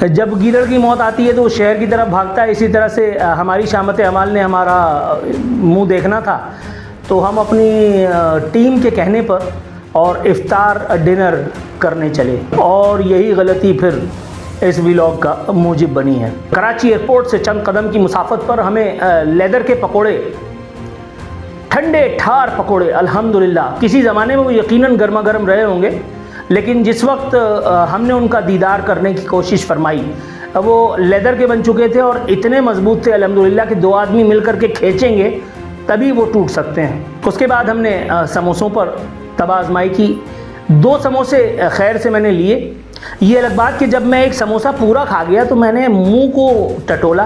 जब गीदड़ की मौत आती है तो वो शहर की तरफ भागता है। इसी तरह से हमारी शामत अमाल ने हमारा मुंह देखना था, तो हम अपनी टीम के कहने पर और इफ्तार डिनर करने चले, और यही गलती फिर इस व्लॉग का मूजिब बनी है। कराची एयरपोर्ट से चंद कदम की मुसाफत पर हमें लेदर के पकोड़े, ठंडे ठार पकोड़े, अल्हम्दुलिल्लाह किसी ज़माने में वो यकीनन गर्मा गर्म रहे होंगे, लेकिन जिस वक्त हमने उनका दीदार करने की कोशिश फरमाई वो लेदर के बन चुके थे और इतने मजबूत थे अल्हम्दुलिल्लाह कि दो आदमी मिलकर के खींचेंगे तभी वो टूट सकते हैं। उसके बाद हमने समोसों पर तब आजमाई की। 2 समोसे खैर से मैंने लिए। ये अलग बात कि जब मैं एक समोसा पूरा खा गया तो मैंने मुंह को टटोला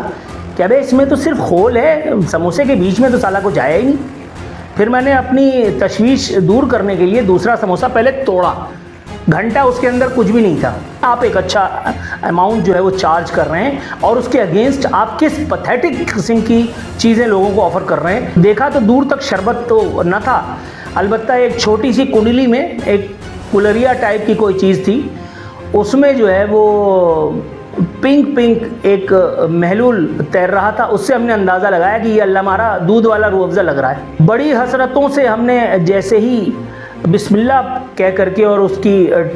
कि अबे इसमें तो सिर्फ खोल है, समोसे के बीच में तो साला कुछ आया ही नहीं। फिर मैंने अपनी तशवीश दूर करने के लिए दूसरा समोसा पहले तोड़ा। घंटा उसके अंदर कुछ भी नहीं था। आप एक अच्छा अमाउंट जो है वो चार्ज कर रहे हैं और उसके अगेंस्ट आप किस पथेटिक किस्म की चीज़ें लोगों को ऑफ़र कर रहे हैं। देखा तो दूर तक शरबत तो न था, अलबत्ता एक छोटी सी कुंडली में एक कुलरिया टाइप की कोई चीज़ थी, उसमें जो है वो पिंक एक महलूल तैर रहा था। उससे हमने अंदाज़ा लगाया कि ये अल्लाह मारा दूध वाला रूह अफ़ज़ा लग रहा है। बड़ी हसरतों से हमने जैसे ही बिस्मिल्लाह कह करके और उसकी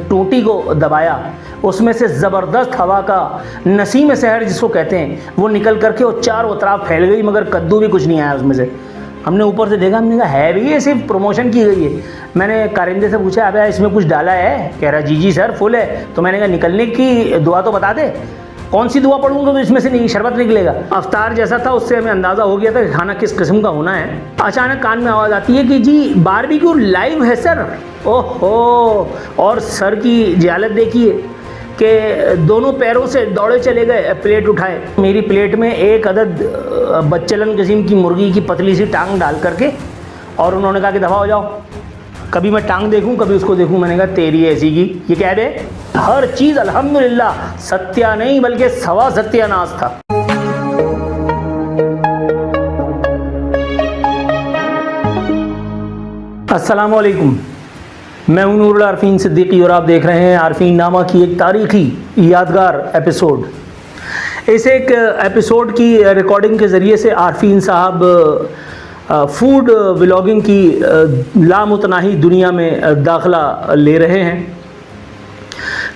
टूटी को दबाया, उसमें से ज़बरदस्त हवा का नसीम सहर जिसको कहते हैं वो निकल करके वो चारों तरफ फैल गई, मगर कद्दू भी कुछ नहीं आया उसमें से। हमने ऊपर से देखा, हमने कहा है भी ये सिर्फ प्रमोशन की गई है। मैंने कारिंदे से पूछा, अबे इसमें कुछ डाला है? कह रहा जी सर फुल है। तो मैंने कहा निकलने की दुआ तो बता दे, कौन सी दुआ पढ़ूंगा तो इसमें से नहीं शरबत निकलेगा। अफ्तार जैसा था, उससे हमें अंदाज़ा हो गया था कि खाना किस किस्म का होना है। अचानक कान में आवाज़ आती है कि जी बारबेक्यू लाइव है सर। ओहो, और सर की जालत देखिए कि दोनों पैरों से दौड़े चले गए, प्लेट उठाए। मेरी प्लेट में एक अदद बच्चलन किस्म की मुर्गी की पतली सी टांग डाल करके, और उन्होंने कहा कि दफ़ा हो जाओ, कभी मैं टांग देखूं कभी उसको देखूं। मैंने कहा तेरी ऐसी की ये कह दे। हर चीज़ अल्हम्दुलिल्लाह सत्या नहीं बल्कि सवा सत्यानाश था। अस्सलाम वालेकुम, मैं हूं नूरुल आरफीन सिद्दीकी और आप देख रहे हैं आरफीन नामा की एक तारीखी यादगार एपिसोड। इस एक एपिसोड की रिकॉर्डिंग के ज़रिए से आरफीन साहब फूड व्लॉगिंग की लामुतनाही दुनिया में दाखिला ले रहे हैं।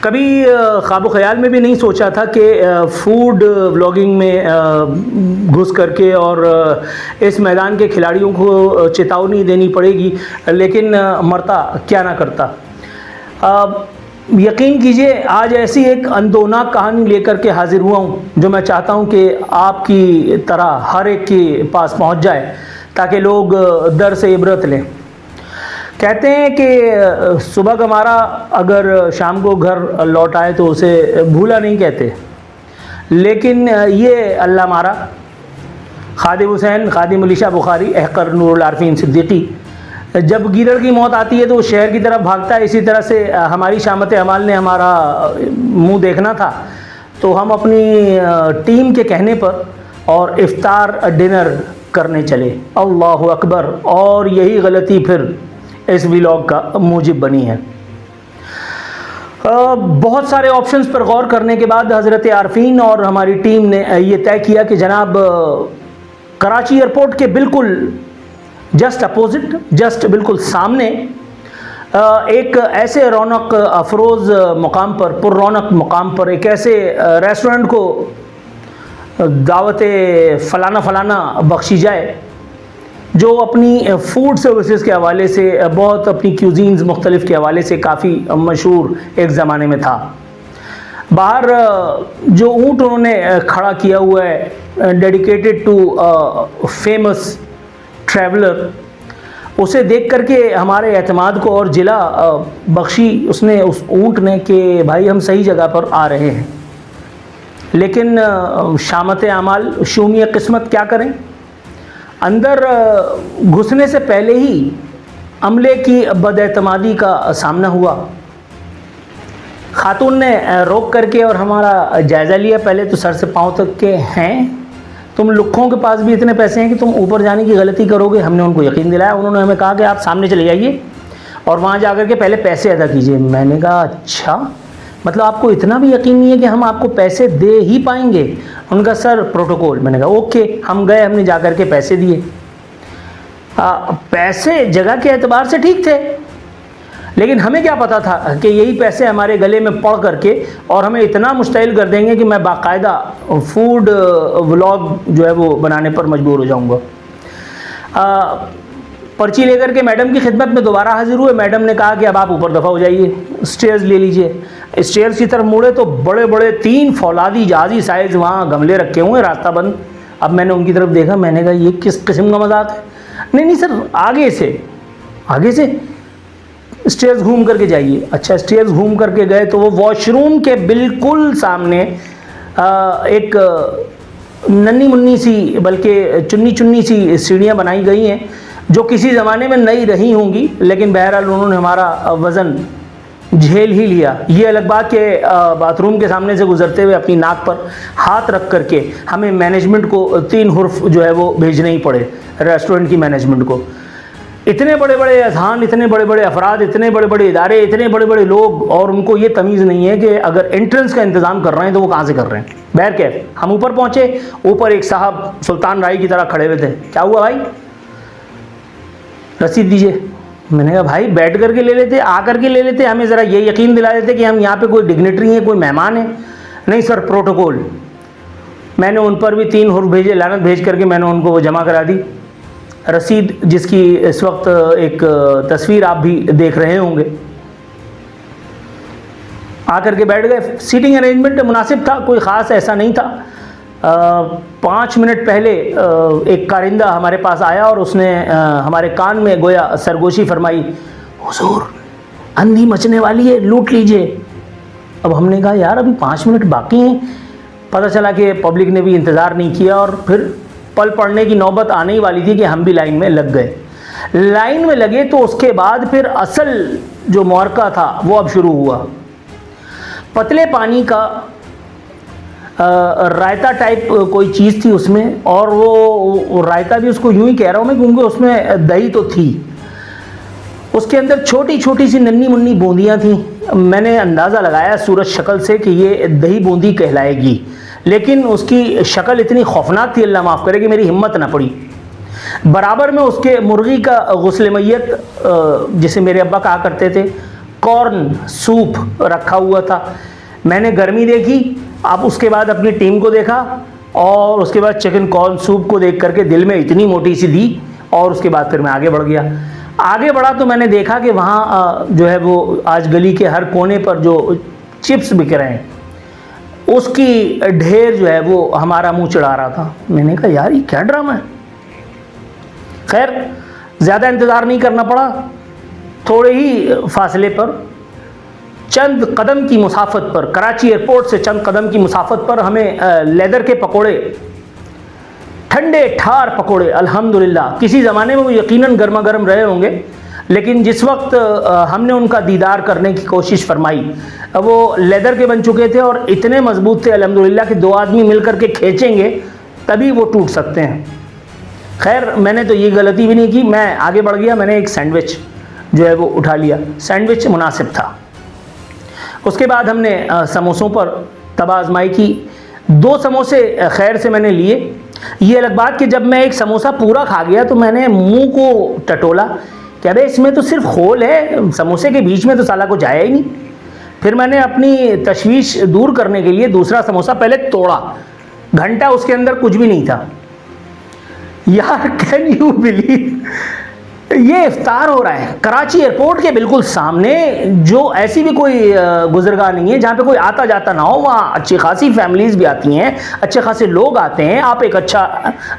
कभी ख्वाब ख्याल में भी नहीं सोचा था कि फूड व्लॉगिंग में घुस करके और इस मैदान के खिलाड़ियों को चेतावनी देनी पड़ेगी, लेकिन मरता क्या ना करता। यकीन कीजिए आज ऐसी एक अंदोनाक कहानी लेकर के हाजिर हुआ हूँ जो मैं चाहता हूँ कि आपकी तरह हर एक के पास पहुँच जाए ताकि लोग दर से इबरत लें। कहते हैं कि सुबह का हमारा अगर शाम को घर लौट आए तो उसे भूला नहीं कहते, लेकिन ये अल्लाह मारा खादिम हुसैन खादिम अली शाह बुखारी अहकर नूरुल आरफीन सिद्दीकी, जब गीदड़ की मौत आती है तो वो शहर की तरफ भागता है। इसी तरह से हमारी शामत अमाल ने हमारा मुंह देखना था, तो हम अपनी टीम के कहने पर और इफ्तार डिनर करने चले। अल्लाहु अकबर, और यही गलती फिर इस व्लॉग का मूजिब बनी है। बहुत सारे ऑप्शंस पर गौर करने के बाद हज़रत आरफीन और हमारी टीम ने ये तय किया कि जनाब कराची एयरपोर्ट के बिल्कुल जस्ट अपोजिट, जस्ट बिल्कुल सामने एक ऐसे रौनक अफरोज़ मुकाम पर, पुररौनक मुकाम पर एक ऐसे रेस्टोरेंट को दावत फ़लाना फ़लाना बख्शी जाए जो अपनी फ़ूड सर्विसेज के हवाले से बहुत, अपनी क्यूजीन्स मुख्तलिफ़ के हवाले से काफ़ी मशहूर एक ज़माने में था। बाहर जो ऊँट उन्होंने खड़ा किया हुआ है डेडिकेटेड टू फेमस ट्रैवलर, उसे देख करके हमारे एतमाद को और जिला बख्शी उसने उस ऊँट ने कि भाई हम सही जगह पर आ रहे हैं। लेकिन शामत आमाल शूमिय किस्मत क्या करें, अंदर घुसने से पहले ही अमले की बदएतमादी का सामना हुआ। खातून ने रोक करके और हमारा जायज़ा लिया। पहले तो सर से पाँव तक के हैं, तुम लुक्खों के पास भी इतने पैसे हैं कि तुम ऊपर जाने की गलती करोगे। हमने उनको यकीन दिलाया। उन्होंने हमें कहा कि आप सामने चले जाइए और वहाँ जा कर के पहले पैसे अदा कीजिए। मैंने कहा अच्छा, मतलब आपको इतना भी यकीन नहीं है कि हम आपको पैसे दे ही पाएंगे? उनका सर प्रोटोकॉल। मैंने कहा ओके। हम गए, हमने जा कर के पैसे दिए। पैसे जगह के एतबार से ठीक थे, लेकिन हमें क्या पता था कि यही पैसे हमारे गले में पड़ करके और हमें इतना मुश्तइल कर देंगे कि मैं बाकायदा फूड व्लॉग जो है वो बनाने पर मजबूर हो जाऊंगा। पर्ची लेकर के मैडम की खिदमत में दोबारा हाजिर हुए। मैडम ने कहा कि अब आप ऊपर दफ़ा हो जाइए, स्टेयर्स ले लीजिए। स्टेयर्स की तरफ मुड़े तो बड़े बड़े 3 फौलादी जहाज़ी साइज़ वहाँ गमले रखे हुए, रास्ता बंद। अब मैंने उनकी तरफ देखा, मैंने कहा ये किस किस्म का मजाक है? नहीं सर, आगे से स्टेयर्स घूम करके जाइए। अच्छा, स्टेयर्स घूम करके गए तो वो वॉशरूम के बिल्कुल सामने एक नन्ही मुन्नी सी, बल्कि चुन्नी चुन्नी सी सीढ़ियाँ बनाई गई हैं जो किसी ज़माने में नई रही होंगी, लेकिन बहरहाल उन्होंने हमारा वज़न झेल ही लिया। ये अलग बात कि बाथरूम के सामने से गुजरते हुए अपनी नाक पर हाथ रख करके हमें मैनेजमेंट को 3 हुर्फ जो है वो भेजने ही पड़े, रेस्टोरेंट की मैनेजमेंट को। इतने बड़े बड़े अज़हान, इतने बड़े बड़े अफराद, इतने बड़े बड़े इदारे, इतने बड़े बड़े लोग, और उनको ये तमीज़ नहीं है कि अगर एंट्रेंस का इंतज़ाम कर रहे हैं तो वो कहाँ से कर रहे हैं। बहर कैफ हम ऊपर पहुँचे। ऊपर एक साहब सुल्तान राय की तरह खड़े हुए थे। क्या हुआ भाई? रसीद दीजिए। मैंने कहा भाई बैठ करके ले लेते, आ करके ले लेते, हमें ज़रा ये यकीन दिला देते कि हम यहाँ पे कोई डिग्नेटरी हैं, कोई मेहमान है। नहीं सर, प्रोटोकॉल। मैंने उन पर भी 3 हुर्फ भेजे, लानत भेज करके मैंने उनको वो जमा करा दी रसीद, जिसकी इस वक्त एक तस्वीर आप भी देख रहे होंगे। आकर के बैठ गए। सीटिंग अरेंजमेंट मुनासिब था, कोई ख़ास ऐसा नहीं था। 5 मिनट पहले एक कारिंदा हमारे पास आया और उसने हमारे कान में गोया सरगोशी फरमाई, हुजूर अंधी मचने वाली है, लूट लीजिए। अब हमने कहा यार अभी 5 मिनट बाकी हैं। पता चला कि पब्लिक ने भी इंतज़ार नहीं किया और फिर पल पड़ने की नौबत आने ही वाली थी कि हम भी लाइन में लग गए। लाइन में लगे तो उसके बाद फिर असल जो मुआरका था वो अब शुरू हुआ। पतले पानी का रायता टाइप कोई चीज़ थी उसमें, और वो रायता भी उसको यूं ही कह रहा हूँ मैं क्योंकि उसमें दही तो थी। उसके अंदर छोटी छोटी सी नन्ही मुन्नी बूंदियाँ थीं। मैंने अंदाज़ा लगाया सूरत शक्ल से कि ये दही बूंदी कहलाएगी, लेकिन उसकी शक्ल इतनी खौफनाक थी, अल्लाह माफ़ करे, कि मेरी हिम्मत ना पड़ी। बराबर में उसके मुर्गी का गुस्ल मैयत, जिसे मेरे अब्बा कहा करते थे, कॉर्न सूप रखा हुआ था। मैंने गर्मी देखी, अब उसके बाद अपनी टीम को देखा और उसके बाद चिकन कॉर्न सूप को देख करके दिल में इतनी मोटी सी दी, और उसके बाद फिर मैं आगे बढ़ गया। आगे बढ़ा तो मैंने देखा कि वहाँ जो है वो आज गली के हर कोने पर जो चिप्स बिक रहे हैं उसकी ढेर जो है वो हमारा मुंह चढ़ा रहा था। मैंने कहा यार ये क्या ड्रामा है। खैर ज़्यादा इंतज़ार नहीं करना पड़ा। थोड़े ही फासले पर, चंद कदम की मुसाफत पर, कराची एयरपोर्ट से चंद कदम की मुसाफत पर हमें लेदर के पकोड़े, ठंडे ठार पकोड़े, अल्हम्दुलिल्लाह। किसी ज़माने में वो यकीनन गर्मा गर्म रहे होंगे, लेकिन जिस वक्त हमने उनका दीदार करने की कोशिश फरमाई वो लेदर के बन चुके थे और इतने मजबूत थे अल्हम्दुलिल्लाह कि 2 आदमी मिल करके खींचेंगे तभी वो टूट सकते हैं। खैर मैंने तो ये गलती भी नहीं की, मैं आगे बढ़ गया। मैंने एक सैंडविच जो है वो उठा लिया। सैंडविच मुनासिब था। उसके बाद हमने समोसों पर तबा आजमाई की। 2 समोसे खैर से मैंने लिए। ये अलग बात कि जब मैं एक समोसा पूरा खा गया तो मैंने मुंह को टटोला कि अबे इसमें तो सिर्फ खोल है, समोसे के बीच में तो साला कुछ आया ही नहीं। फिर मैंने अपनी तशवीश दूर करने के लिए दूसरा समोसा पहले तोड़ा। घंटा उसके अंदर कुछ भी नहीं था। यार कैन यू बिलीव, ये इफ्तार हो रहा है कराची एयरपोर्ट के बिल्कुल सामने, जो ऐसी भी कोई गुजरगाह नहीं है जहाँ पे कोई आता जाता ना हो। वहाँ अच्छी खासी फैमिलीज़ भी आती हैं, अच्छे खासे लोग आते हैं। आप एक अच्छा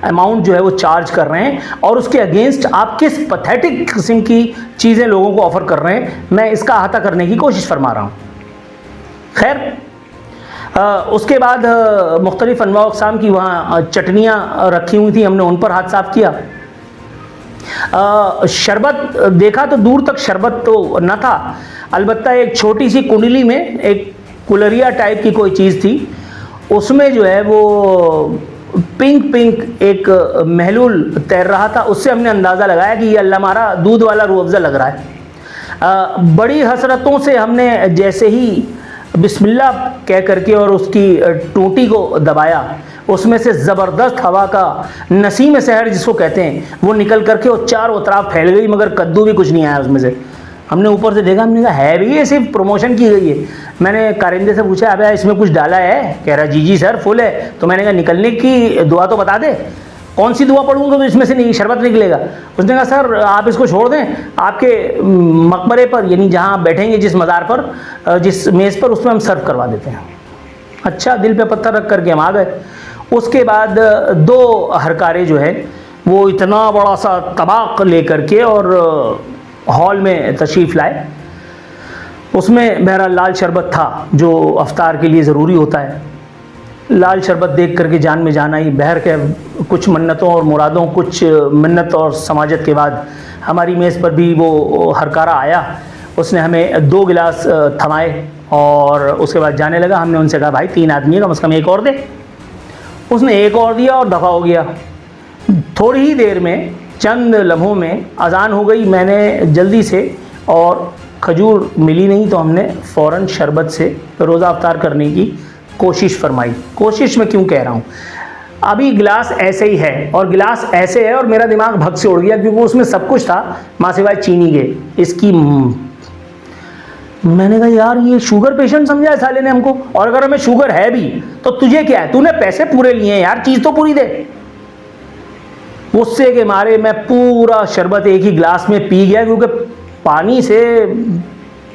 अमाउंट जो है वो चार्ज कर रहे हैं और उसके अगेंस्ट आप किस पैथेटिक किस्म की चीज़ें लोगों को ऑफ़र कर रहे हैं, मैं इसका अहाता करने की कोशिश फरमा रहा हूँ। खैर उसके बाद मुख्तलिफ़ अनवा अक़साम की वहाँ चटनियाँ रखी हुई थी, हमने उन पर हाथ साफ़ किया। शरबत देखा तो दूर तक शरबत तो न था, अलबत्ता एक छोटी सी कुंडली में एक कुलरिया टाइप की कोई चीज़ थी, उसमें जो है वो पिंक पिंक एक महलूल तैर रहा था। उससे हमने अंदाज़ा लगाया कि ये अल्लाह मारा दूध वाला रूह अफ़ज़ा लग रहा है। बड़ी हसरतों से हमने जैसे ही बिस्मिल्लाह कह करके और उसकी टूटी को दबाया, उसमें से ज़बरदस्त हवा का नसीम सहर जिसको कहते हैं वो निकल करके और चारों तरफ फैल गई, मगर कद्दू भी कुछ नहीं आया उसमें से। हमने ऊपर से देखा, हमने कहा है भी ये सिर्फ प्रमोशन की गई है। मैंने कारिंदे से पूछा, अब इसमें कुछ डाला है? कह रहा जी सर फुल है। तो मैंने कहा निकलने की दुआ तो बता दे, कौन सी दुआ पढ़ूंगा तो इसमें से नहीं शरबत निकलेगा? उसने कहा सर आप इसको छोड़ दें, आपके मकबरे पर यानी जहाँ आप बैठेंगे जिस मज़ार पर, जिस मेज़ पर, उसमें हम सर्व करवा देते हैं। अच्छा, दिल पे पत्थर रख करके हम आ गए। उसके बाद 2 हरकारे जो है वो इतना बड़ा सा तबाक ले करके और हॉल में तशरीफ़ लाए। उसमें बहरहाल लाल शरबत था जो अफ्तार के लिए ज़रूरी होता है। लाल शरबत देख करके जान में जान आई। बहर के कुछ मन्नतों और मुरादों, कुछ मिन्नत और समाजत के बाद हमारी मेज़ पर भी वो हरकारा आया। उसने हमें 2 गिलास थमाए और उसके बाद जाने लगा। हमने उनसे कहा भाई 3 आदमी है, कम से कम एक और दे। उसने एक और दिया और दफ़ा हो गया। थोड़ी ही देर में, चंद लम्हों में अज़ान हो गई। मैंने जल्दी से, और खजूर मिली नहीं तो हमने फ़ौरन शरबत से रोज़ा अफ्तार करने की कोशिश फरमाई। कोशिश में क्यों कह रहा हूँ, अभी गिलास ऐसे ही है और गिलास ऐसे है और मेरा दिमाग भग से उड़ गया क्योंकि उसमें सब कुछ था माँ सिवाय चीनी के। इसकी मैंने कहा यार ये शुगर पेशेंट समझा है साले ने हमको, और अगर हमें शुगर है भी तो तुझे क्या है, तूने पैसे पूरे लिए हैं यार, चीज़ तो पूरी दे। गुस्से के मारे मैं पूरा शरबत एक ही गिलास में पी गया क्योंकि पानी से,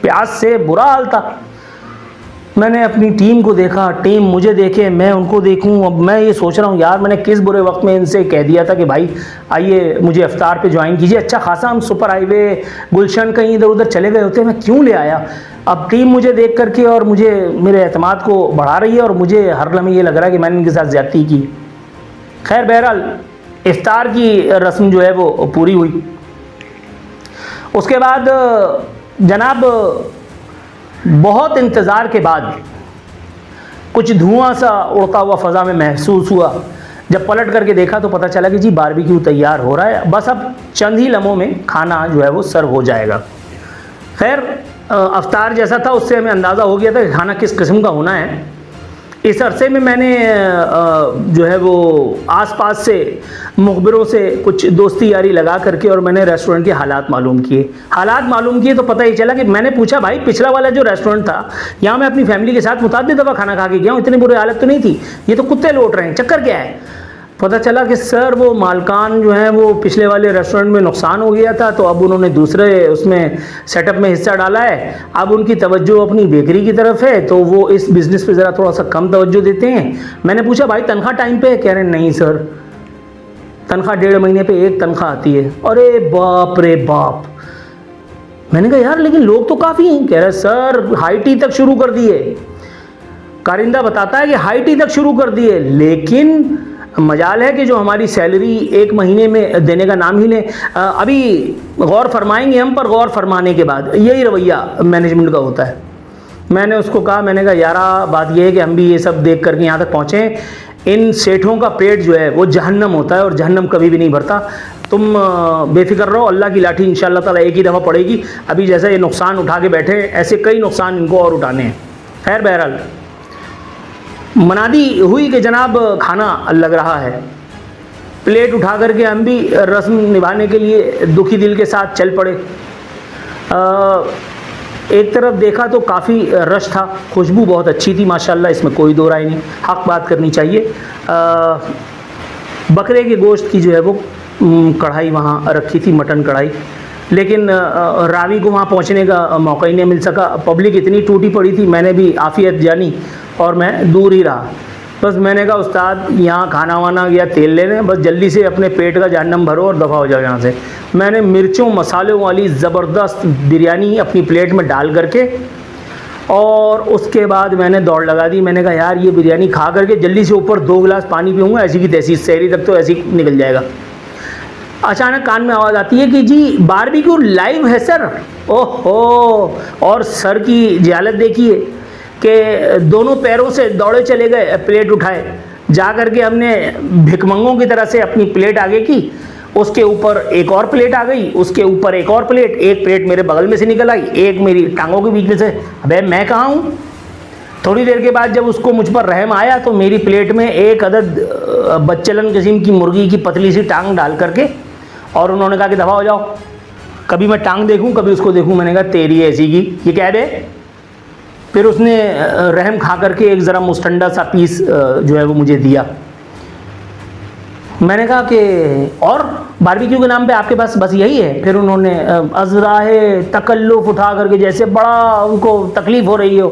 प्यास से बुरा हाल था। मैंने अपनी टीम को देखा, टीम मुझे देखे, मैं उनको देखूं। अब मैं ये सोच रहा हूँ यार मैंने किस बुरे वक्त में इनसे कह दिया था कि भाई आइए मुझे इफ्तार पे ज्वाइन कीजिए। अच्छा खासा हम सुपर हाईवे, गुलशन कहीं इधर उधर चले गए होते, मैं क्यों ले आया। अब टीम मुझे देख करके और मुझे मेरे एतमाद को बढ़ा रही है और मुझे हर लम्हे ये लग रहा है कि मैंने इनके साथ ज़्यादती की। खैर बहरहाल इफ्तार की रस्म जो है वो पूरी हुई। उसके बाद जनाब बहुत इंतज़ार के बाद कुछ धुआं सा उड़ता हुआ फ़ज़ा में महसूस हुआ। जब पलट करके देखा तो पता चला कि जी बारबेक्यू तैयार हो रहा है, बस अब चंद ही लम्हों में खाना जो है वो सर्व हो जाएगा। खैर अफ्तार जैसा था उससे हमें अंदाज़ा हो गया था कि खाना किस किस्म का होना है। इस अरसे में मैंने जो है वो आसपास से मुखबिरों से कुछ दोस्ती यारी लगा करके और मैंने रेस्टोरेंट के हालात मालूम किए तो पता ही चला कि मैंने पूछा भाई पिछला वाला जो रेस्टोरेंट था यहाँ मैं अपनी फैमिली के साथ मुताबिक दफ़ा खाना खा के गया हूँ, इतनी बुरी हालत तो नहीं थी, ये तो कुत्ते लौट रहे हैं, चक्कर क्या है। पता चला कि सर वो मालकान जो हैं वो पिछले वाले रेस्टोरेंट में नुकसान हो गया था तो अब उन्होंने दूसरे उसमें सेटअप में हिस्सा डाला है। अब उनकी तवज्जो अपनी बेकरी की तरफ है तो वो इस बिज़नेस पे ज़रा थोड़ा सा कम तवज्जो देते हैं। मैंने पूछा भाई तनख्वाह टाइम पे है? कह रहे नहीं सर, तनख्वाह 1.5 महीने पे एक तनख्वाह आती है। अरे बाप रे बाप। मैंने कहा यार लेकिन लोग तो काफ़ी हैं। कह रहे सर हाई टी तक शुरू कर दिए। कारिंदा बताता है कि हाई टी तक शुरू कर दिए, लेकिन मजाल है कि जो हमारी सैलरी 1 महीने में देने का नाम ही लें। अभी गौर फरमाएंगे हम, पर गौर फरमाने के बाद यही रवैया मैनेजमेंट का होता है। मैंने उसको कहा, मैंने कहा यारा बात यह है कि हम भी ये सब देख करके यहाँ तक पहुँचे। इन सेठों का पेट जो है वो जहन्नम होता है और जहन्नम कभी भी नहीं भरता। तुम बेफिक्र रहो, अल्लाह की लाठी इंशाअल्लाह ताला एक ही दफ़ा पड़ेगी। अभी जैसा ये नुकसान उठा के बैठे ऐसे कई नुकसान इनको और उठाने हैं। खैर बहरहाल मनादी हुई कि जनाब खाना लग रहा है। प्लेट उठा करके हम भी रस्म निभाने के लिए दुखी दिल के साथ चल पड़े। एक तरफ देखा तो काफ़ी रश था, खुशबू बहुत अच्छी थी माशाल्लाह, इसमें कोई दो राय नहीं, हक़ बात करनी चाहिए। बकरे के गोश्त की जो है वो कढ़ाई वहाँ रखी थी, मटन कढ़ाई, लेकिन रावी को वहाँ पहुँचने का मौका ही नहीं मिल सका। पब्लिक इतनी टूटी पड़ी थी, मैंने भी आफियत जानी और मैं दूर ही रहा। बस मैंने कहा उस्ताद यहाँ खाना वाना या तेल लेने, बस जल्दी से अपने पेट का जहन्नम भरो और दफ़ा हो जाओ यहाँ से। मैंने मिर्चों मसालों वाली ज़बरदस्त बिरयानी अपनी प्लेट में डाल करके और उसके बाद मैंने दौड़ लगा दी। मैंने कहा यार ये बिरयानी खा करके जल्दी से ऊपर 2 गिलास पानी पीऊँगा, ऐसी की तैसी, शहरी तक तो ऐसी निकल जाएगा। अचानक कान में आवाज़ आती है कि जी बारबेक्यू लाइव है सर। ओहो, और सर की जालत देखिए कि दोनों पैरों से दौड़े चले गए, प्लेट उठाए, जा करके हमने भिकमंगों की तरह से अपनी प्लेट आगे की, उसके ऊपर एक और प्लेट आ गई, उसके ऊपर एक और प्लेट, एक प्लेट मेरे बगल में से निकल आई, एक मेरी टांगों के बीच में से। अबे मैं कहाँ हूँ? थोड़ी देर के बाद जब उसको मुझ पर रहम आया तो मेरी प्लेट में एक अदद बच्चलन किस्म की मुर्गी की पतली सी टांग डाल करके और उन्होंने कहा कि दफ़ा हो जाओ, कभी मैं टांग देखूं कभी उसको देखूं। मैंने कहा तेरी ऐसी की, ये क्या है। फिर उसने रहम खा करके एक ज़रा मुस्टंडा सा पीस जो है वो मुझे दिया। मैंने कहा कि और बारबेक्यू के नाम पे आपके पास बस यही है। फिर उन्होंने अज़राए तकल्लुफ़ उठा करके, जैसे बड़ा उनको तकलीफ़ हो रही हो,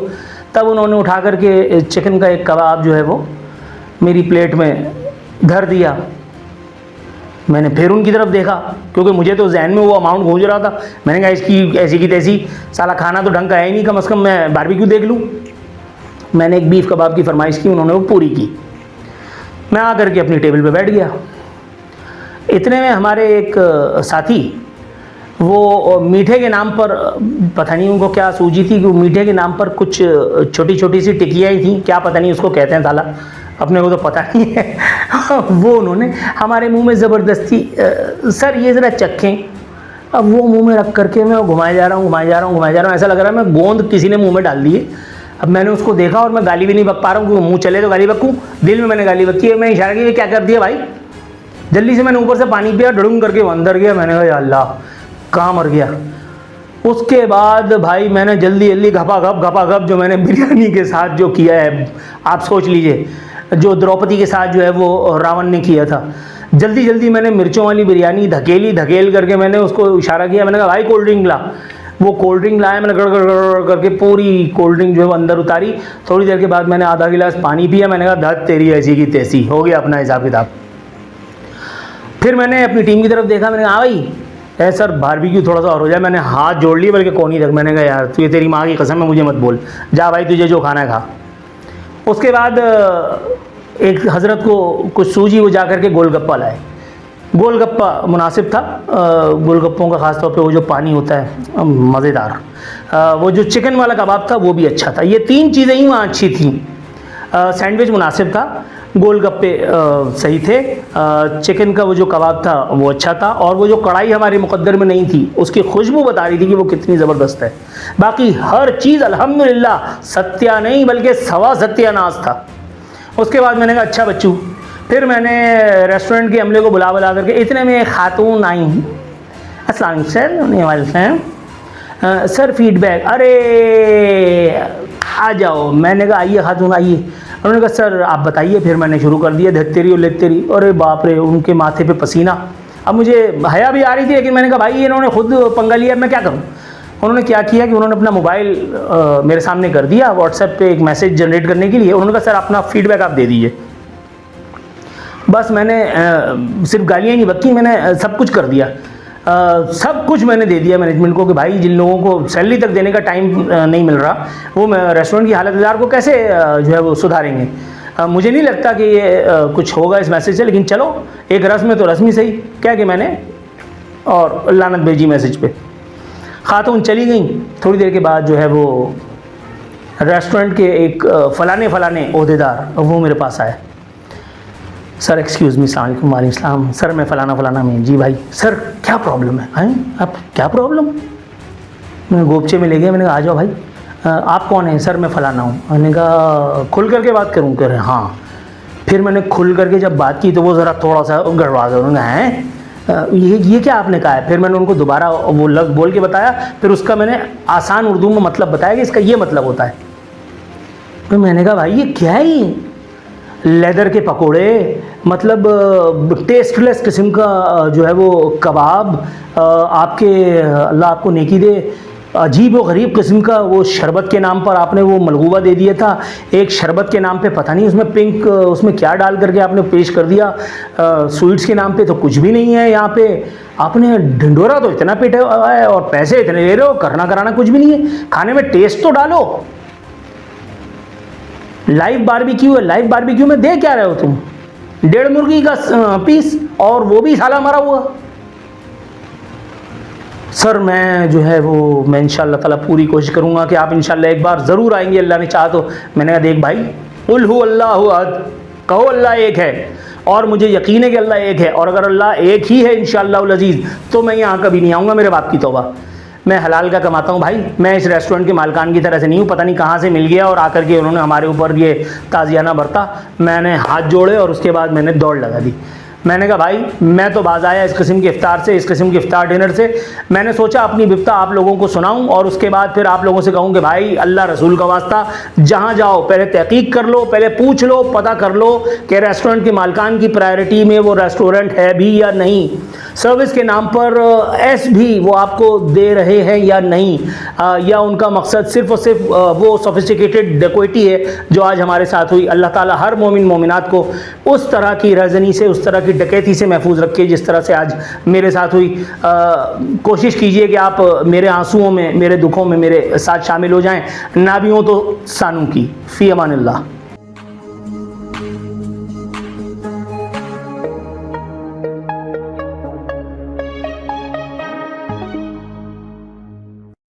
तब उन्होंने उठा करके चिकन का एक कबाब जो है वो मेरी प्लेट में धर दिया। मैंने फिर उनकी तरफ देखा क्योंकि मुझे तो जहन में वो अमाउंट गूंज रहा था। मैंने कहा इसकी ऐसी की तैसी, साला खाना तो ढंग का है ही नहीं, कम से कम मैं बारबेक्यू देख लूँ। मैंने एक बीफ कबाब की फरमाइश की, उन्होंने वो पूरी की। मैं आकर के अपनी टेबल पे बैठ गया। इतने में हमारे एक साथी वो मीठे के नाम पर, पता नहीं उनको क्या सूझी थी कि वो मीठे के नाम पर कुछ छोटी छोटी सी टिकियाँ ही थी, क्या पता नहीं उसको कहते हैं साला, अपने को तो पता नहीं है। वो उन्होंने हमारे मुंह में ज़बरदस्ती, सर ये ज़रा चखें। अब वो मुंह में रख करके मैं घुमाए जा रहा हूँ, ऐसा लग रहा है मैं गोंद किसी ने मुंह में डाल दिए। अब मैंने उसको देखा और मैं गाली भी नहीं बक पा रहा हूँ, क्योंकि मुँह चले तो गाली बकूँ, दिल में मैंने गाली बकी है। मैं इशारा किया क्या कर दिया भाई, जल्दी से मैंने ऊपर से पानी पिया, ढड़ूंग करके अंदर गया। मैंने कहा या अल्लाह कहाँ मर गया। उसके बाद भाई मैंने जल्दी जल्दी घपा घप जो मैंने बिरयानी के साथ जो किया है, आप सोच लीजिए, जो द्रौपदी के साथ जो है वो रावण ने किया था। जल्दी जल्दी मैंने मिर्चों वाली बिरयानी धकेल करके मैंने उसको इशारा किया। मैंने कहा भाई कोल्ड ड्रिंक ला। वो कोल्ड ड्रिंक लाया, मैंने गड़ करके पूरी कोल्ड ड्रिंक जो है वो अंदर उतारी। थोड़ी देर के बाद मैंने आधा गिलास पानी पिया। मैंने कहा धत तेरी ऐसी की तैसी, हो गया अपना हिसाब किताब। फिर मैंने अपनी टीम की तरफ देखा। मैंने कहा हाँ भाई है सर, बारबेक्यू थोड़ा सा और हो जाए। मैंने हाथ जोड़ लिए बल्कि कोनी तक। मैंने कहा यार तू ये तेरी माँ की कसम है, मुझे मत बोल, जा भाई तुझे जो खाना है खा। उसके बाद एक हज़रत को कुछ सूझी, वो जा कर के गोलगप्पा लाए। गोलगप्पा मुनासिब था। गोलगप्पों का ख़ास तौर पे वो जो पानी होता है मज़ेदार, वो जो चिकन वाला कबाब था वो भी अच्छा था। ये तीन चीज़ें ही वहाँ अच्छी थी। सैंडविच मुनासिब था, गोलगप्पे सही थे, चिकन का वो जो कबाब था वो अच्छा था, और वो जो कढ़ाई हमारे मुकद्दर में नहीं थी उसकी खुशबू बता रही थी कि वो कितनी ज़बरदस्त है। बाकी हर चीज़ अल्हम्दुलिल्लाह सत्या नहीं बल्कि सवा सत्यानाश था। उसके बाद मैंने कहा अच्छा बच्चू। फिर मैंने रेस्टोरेंट के अमले को बुला करके, इतने में एक खातून आई। अस्सलाम सर, सर फीडबैक, अरे आ जाओ। मैंने कहा आइए खातून आइए। उन्होंने कहा सर आप बताइए। फिर मैंने शुरू कर दिया धत्तेरी और लेत्तेरी। अरे बाप रे, उनके माथे पे पसीना। अब मुझे हया भी आ रही थी, लेकिन मैंने कहा भाई इन्होंने खुद पंगा लिया, मैं क्या करूं। उन्होंने क्या किया कि उन्होंने अपना मोबाइल मेरे सामने कर दिया व्हाट्सएप पे एक मैसेज जनरेट करने के लिए। उन्होंने कहा सर अपना फीडबैक आप दे दीजिए। बस मैंने सिर्फ गालियाँ नहीं बक्की, मैंने सब कुछ कर दिया। सब कुछ मैंने दे दिया मैनेजमेंट को कि भाई जिन लोगों को सैलरी तक देने का टाइम नहीं मिल रहा, वो रेस्टोरेंट की हालत को कैसे जो है वो सुधारेंगे। मुझे नहीं लगता कि ये कुछ होगा इस मैसेज से, लेकिन चलो एक रस्म है तो रस्मी सही, क्या कि मैंने और लानत भेजी मैसेज पे। खातून चली गई। थोड़ी देर के बाद जो है वो रेस्टोरेंट के एक फ़लाने ओहदेदार वो मेरे पास आए। सर एक्सक्यूज़ मी, सलाम वालेकुम सर, मैं फ़लाना में। जी भाई सर क्या प्रॉब्लम है? हैं आप क्या प्रॉब्लम? मैं गोपचे में ले गया। मैंने कहा आ जाओ भाई, आप कौन हैं? सर मैं फ़लाना हूँ। मैंने कहा खुल करके बात करूँ? कह रहे हाँ। फिर मैंने खुल करके जब बात की तो वो ज़रा थोड़ा सा गड़बड़ा गया। उन्होंने हैं ये क्या आपने कहा है? फिर मैंने उनको दोबारा वो लफ्ज़ बोल के बताया। फिर उसका मैंने आसान उर्दू में मतलब बताया कि इसका ये मतलब होता है। तो मैंने कहा भाई ये क्या है? ये लेदर के पकोड़े, मतलब टेस्टलेस किस्म का जो है वो कबाब, आपके अल्लाह आपको नेकी दे, अजीब व गरीब किस्म का वो शरबत के नाम पर आपने वो मलगूबा दे दिया था। एक शरबत के नाम पे पता नहीं उसमें पिंक, उसमें क्या डाल करके आपने पेश कर दिया। स्वीट्स के नाम पे तो कुछ भी नहीं है यहाँ पे। आपने ढिंडोरा तो इतना पेटा है और पैसे इतने ले रहे हो, करना कराना कुछ भी नहीं है। खाने में टेस्ट तो डालो। लाइव बारबेक्यू है, लाइव बारबेक्यू में दे क्या रहे हो तुम? 1.5 मुर्गी का पीस, और वो भी साला मरा हुआ। सर मैं जो है वो मैं इंशाअल्लाह ताला पूरी कोशिश करूँगा कि आप इंशाअल्लाह एक बार ज़रूर आएंगे, अल्लाह ने चाहा तो। मैंने कहा देख भाई, कुल हु अल्लाहु अहद, कहो अल्लाह एक है, और मुझे यकीन है कि अल्लाह एक है, और अगर अल्लाह एक ही है इंशाअल्लाह अज़ीज़ तो मैं यहाँ कभी नहीं आऊँगा, मेरे बाप की तौबा। मैं हलाल का कमाता हूँ भाई, मैं इस रेस्टोरेंट के मालकान की तरह से नहीं हूँ, पता नहीं कहाँ से मिल गया और आकर के उन्होंने हमारे ऊपर ये ताजियाना बरता। मैंने हाथ जोड़े और उसके बाद मैंने दौड़ लगा दी। मैंने कहा भाई मैं तो बाज आया इस किस्म के इफ्तार से, इस किस्म के इफ्तार डिनर से। मैंने सोचा अपनी बिपता आप लोगों को सुनाऊं और उसके बाद फिर आप लोगों से कहूं कि भाई अल्लाह रसूल का वास्ता जहां जाओ पहले तहकीक कर लो, पहले पूछ लो, पता कर लो कि रेस्टोरेंट के मालकान की प्रायोरिटी में वो रेस्टोरेंट है भी या नहीं, सर्विस के नाम पर एस भी वो आपको दे रहे हैं या नहीं, या उनका मकसद सिर्फ और सिर्फ वो सोफिस्टिकेटेड डेकोइटी है जो आज हमारे साथ हुई। अल्लाह ताला हर मोमिन मोमिनात को उस तरह की रजनी से, उस तरह की डकैती से महफूज रखे जिस तरह से आज मेरे साथ हुई। कोशिश कीजिए कि आप मेरे आंसुओं में, मेरे दुखों में मेरे साथ शामिल हो जाएं, ना भी हो तो सानू की। फ़ी अमानिल्लाह।